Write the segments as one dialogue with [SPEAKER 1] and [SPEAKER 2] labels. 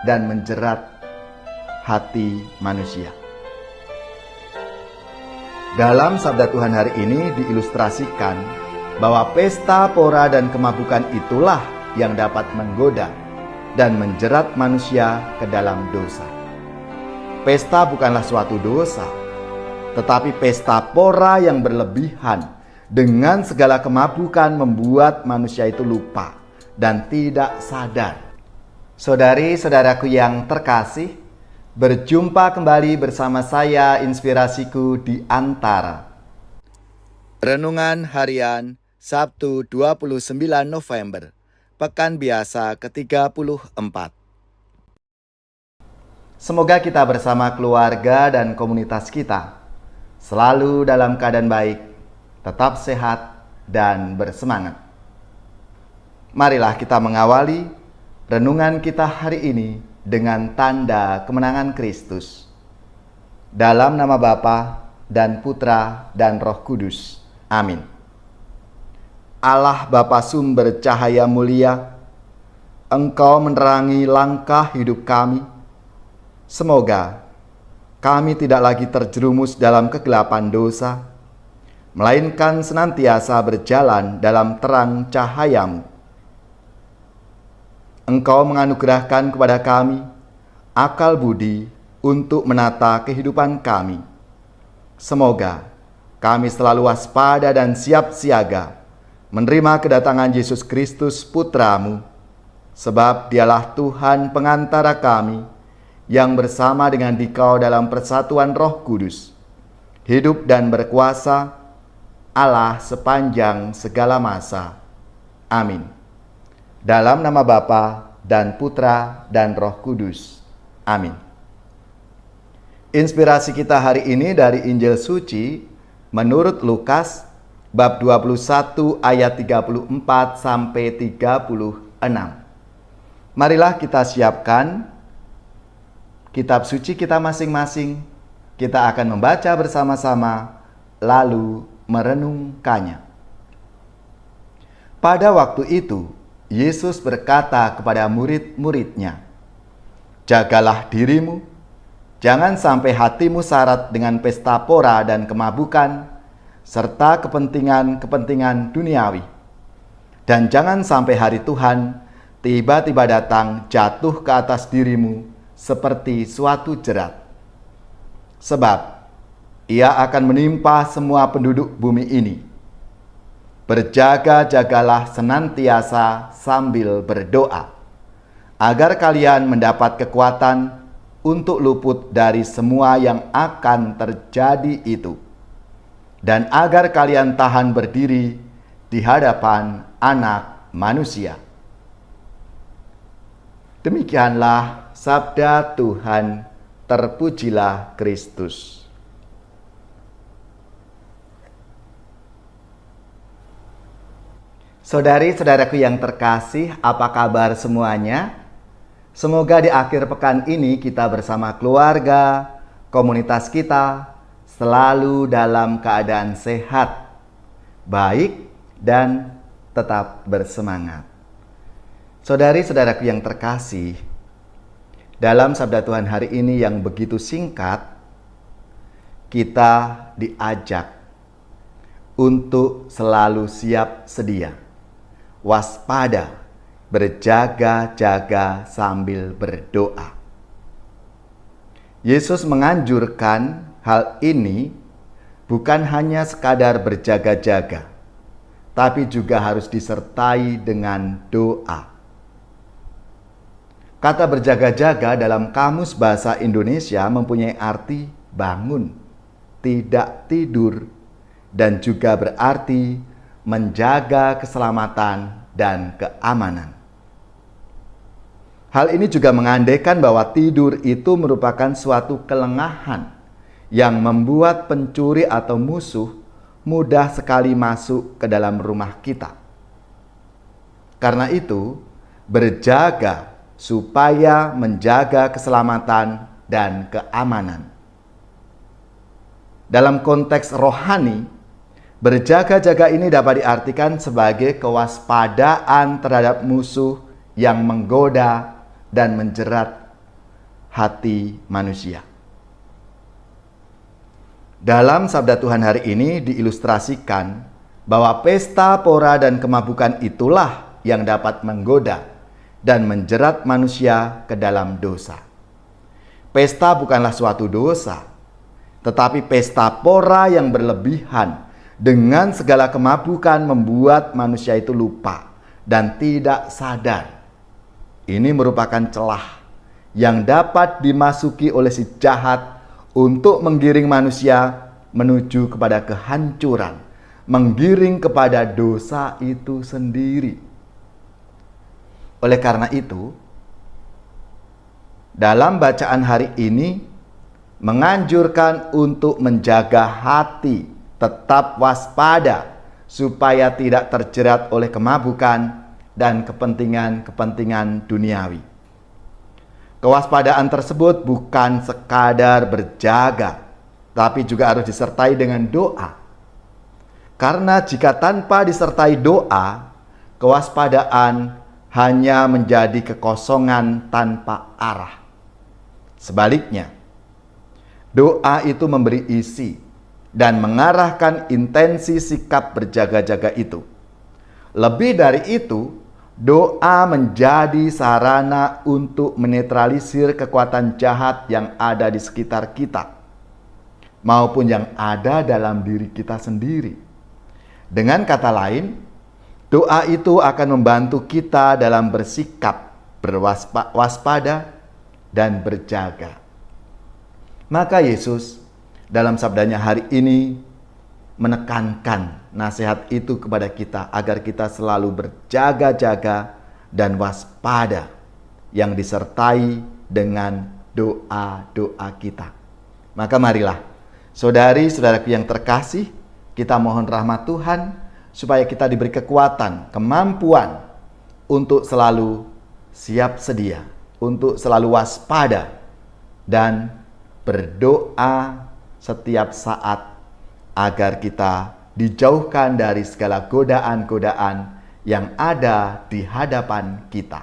[SPEAKER 1] dan menjerat hati manusia. Dalam sabda Tuhan hari ini diilustrasikan bahwa pesta pora dan kemabukan itulah yang dapat menggoda dan menjerat manusia ke dalam dosa. Pesta bukanlah suatu dosa, tetapi pesta pora yang berlebihan dengan segala kemabukan membuat manusia itu lupa dan tidak sadar. Saudari-saudaraku yang terkasih, berjumpa kembali bersama saya Inspirasiku di Antara. Renungan Harian Sabtu 29 November, Pekan Biasa ke-34. Semoga kita bersama keluarga dan komunitas kita selalu dalam keadaan baik, tetap sehat, dan bersemangat. Marilah kita mengawali renungan kita hari ini dengan tanda kemenangan Kristus. Dalam nama Bapa dan Putra dan Roh Kudus. Amin. Allah Bapa sumber cahaya mulia, Engkau menerangi langkah hidup kami. Semoga kami tidak lagi terjerumus dalam kegelapan dosa, melainkan senantiasa berjalan dalam terang cahaya-Mu. Engkau menganugerahkan kepada kami akal budi untuk menata kehidupan kami. Semoga kami selalu waspada dan siap siaga menerima kedatangan Yesus Kristus Putra-Mu, sebab Dialah Tuhan pengantara kami, yang bersama dengan Dikau dalam persatuan Roh Kudus, hidup dan berkuasa Allah sepanjang segala masa. Amin. Dalam nama Bapa dan Putra dan Roh Kudus. Amin. Inspirasi kita hari ini dari Injil Suci menurut Lukas bab 21 ayat 34 sampai 36. Marilah kita siapkan kitab suci kita masing-masing. Kita akan membaca bersama-sama lalu merenungkannya. Pada waktu itu, Yesus berkata kepada murid-muridnya, "Jagalah dirimu, jangan sampai hatimu syarat dengan pesta pora dan kemabukan, serta kepentingan-kepentingan duniawi. Dan jangan sampai hari Tuhan tiba-tiba datang jatuh ke atas dirimu seperti suatu jerat. Sebab ia akan menimpa semua penduduk bumi ini. Berjaga-jagalah senantiasa sambil berdoa, agar kalian mendapat kekuatan untuk luput dari semua yang akan terjadi itu, dan agar kalian tahan berdiri di hadapan Anak Manusia." Demikianlah sabda Tuhan, terpujilah Kristus. Saudari-saudaraku yang terkasih, apa kabar semuanya? Semoga di akhir pekan ini kita bersama keluarga, komunitas kita selalu dalam keadaan sehat, baik, dan tetap bersemangat. Saudari-saudaraku yang terkasih, dalam sabda Tuhan hari ini yang begitu singkat, kita diajak untuk selalu siap sedia, waspada, berjaga-jaga sambil berdoa. Yesus menganjurkan hal ini bukan hanya sekadar berjaga-jaga, tapi juga harus disertai dengan doa. Kata berjaga-jaga dalam Kamus Bahasa Indonesia mempunyai arti bangun, tidak tidur, dan juga berarti menjaga keselamatan dan keamanan. Hal ini juga mengandaikan bahwa tidur itu merupakan suatu kelengahan yang membuat pencuri atau musuh mudah sekali masuk ke dalam rumah kita. Karena itu, berjaga supaya menjaga keselamatan dan keamanan. Dalam konteks rohani, berjaga-jaga ini dapat diartikan sebagai kewaspadaan terhadap musuh yang menggoda dan menjerat hati manusia. Dalam sabda Tuhan hari ini diilustrasikan bahwa pesta pora dan kemabukan itulah yang dapat menggoda dan menjerat manusia ke dalam dosa. Pesta bukanlah suatu dosa, tetapi pesta pora yang berlebihan dengan segala kemabukan membuat manusia itu lupa dan tidak sadar. Ini merupakan celah yang dapat dimasuki oleh si jahat untuk menggiring manusia menuju kepada kehancuran, menggiring kepada dosa itu sendiri. Oleh karena itu, dalam bacaan hari ini menganjurkan untuk menjaga hati, tetap waspada supaya tidak terjerat oleh kemabukan dan kepentingan-kepentingan duniawi. Kewaspadaan tersebut bukan sekadar berjaga, tapi juga harus disertai dengan doa. Karena jika tanpa disertai doa, kewaspadaan hanya menjadi kekosongan tanpa arah. Sebaliknya, doa itu memberi isi dan mengarahkan intensi sikap berjaga-jaga itu. Lebih dari itu, doa menjadi sarana untuk menetralisir kekuatan jahat yang ada di sekitar kita, maupun yang ada dalam diri kita sendiri. Dengan kata lain, doa itu akan membantu kita dalam bersikap, berwaspada, dan berjaga. Maka Yesus dalam sabdanya hari ini menekankan nasihat itu kepada kita agar kita selalu berjaga-jaga dan waspada yang disertai dengan doa-doa kita. Maka marilah, saudari-saudaraku yang terkasih, kita mohon rahmat Tuhan supaya kita diberi kekuatan, kemampuan untuk selalu siap sedia, untuk selalu waspada dan berdoa setiap saat agar kita dijauhkan dari segala godaan-godaan yang ada di hadapan kita.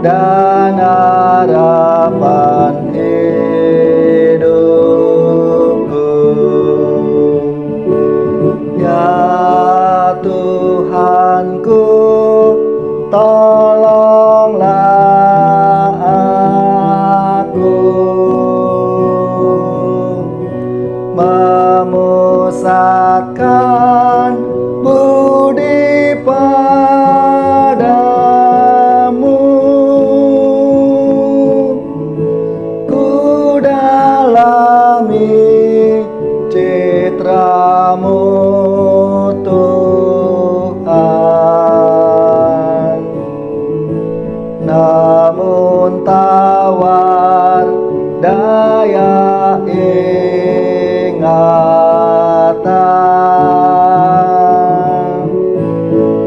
[SPEAKER 1] Dan harapan hidupku, ya Tuhanku, tolonglah aku memusatkan budi padamu. Citramu Tuhan, namun tawar daya ingatan,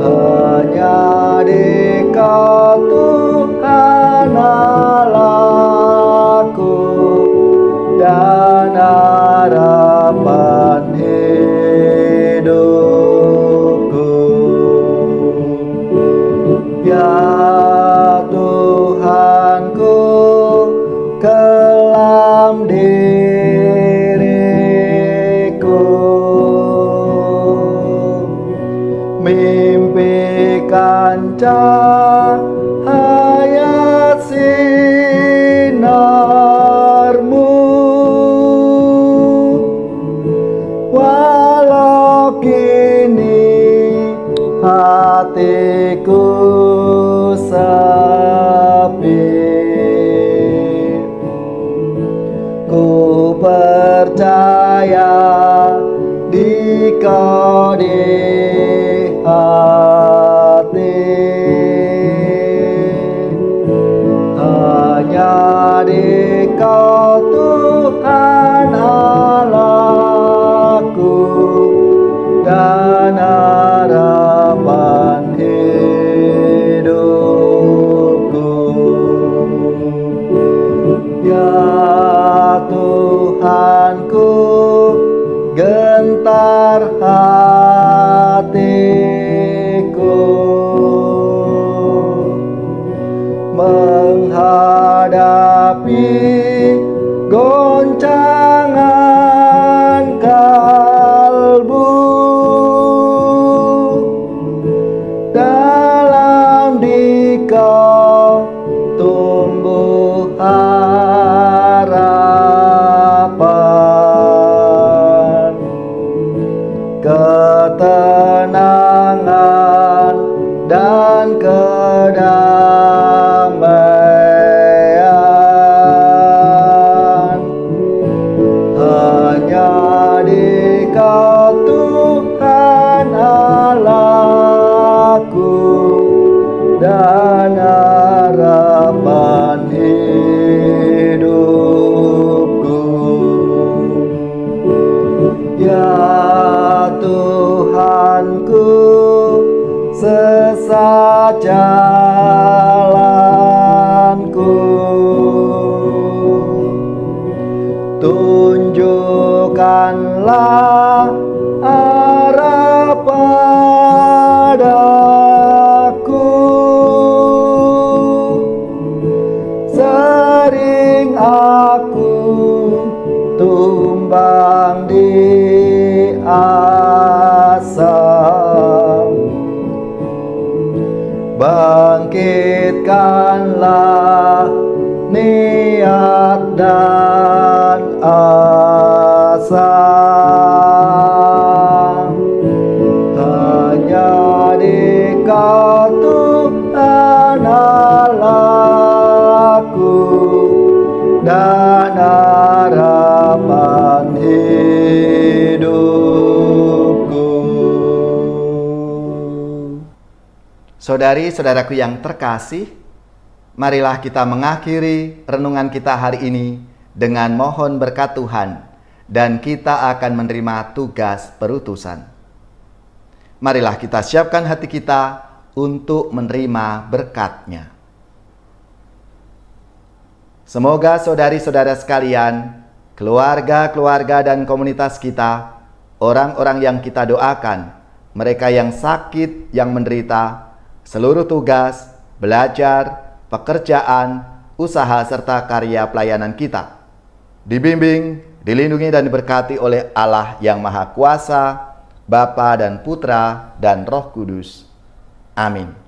[SPEAKER 1] hanya Dikau Tuhan Allahku dan harapan hidupku. Ya Tuhanku, kelam diriku, mimpikan cahaya sinarmu, walau kini hatiku sepi. Ku percaya Dikau di hati, hanya Dikau hatiku menghadapi goncangan kalbu. Dalam Dikau tumbuh harapan, ketenangan dan kedamaian. Hanya Dikau Tuhan Allahku dan harapan hidupku. Ya Tuhanku, sesat jalanku, tunjukkanlah arah padaku. Sering aku tumbang di asa, bangkitkanlah niat dan asa. Hanya Dikau Tuhan Allahku dan harapan hidupku. Saudari-saudaraku yang terkasih, marilah kita mengakhiri renungan kita hari ini dengan mohon berkat Tuhan, dan kita akan menerima tugas perutusan. Marilah kita siapkan hati kita untuk menerima berkat-Nya. Semoga saudari-saudara sekalian, keluarga-keluarga dan komunitas kita, orang-orang yang kita doakan, mereka yang sakit, yang menderita, seluruh tugas, belajar, pekerjaan, usaha, serta karya pelayanan kita dibimbing, dilindungi, dan diberkati oleh Allah yang Maha Kuasa, Bapa dan Putra dan Roh Kudus. Amin.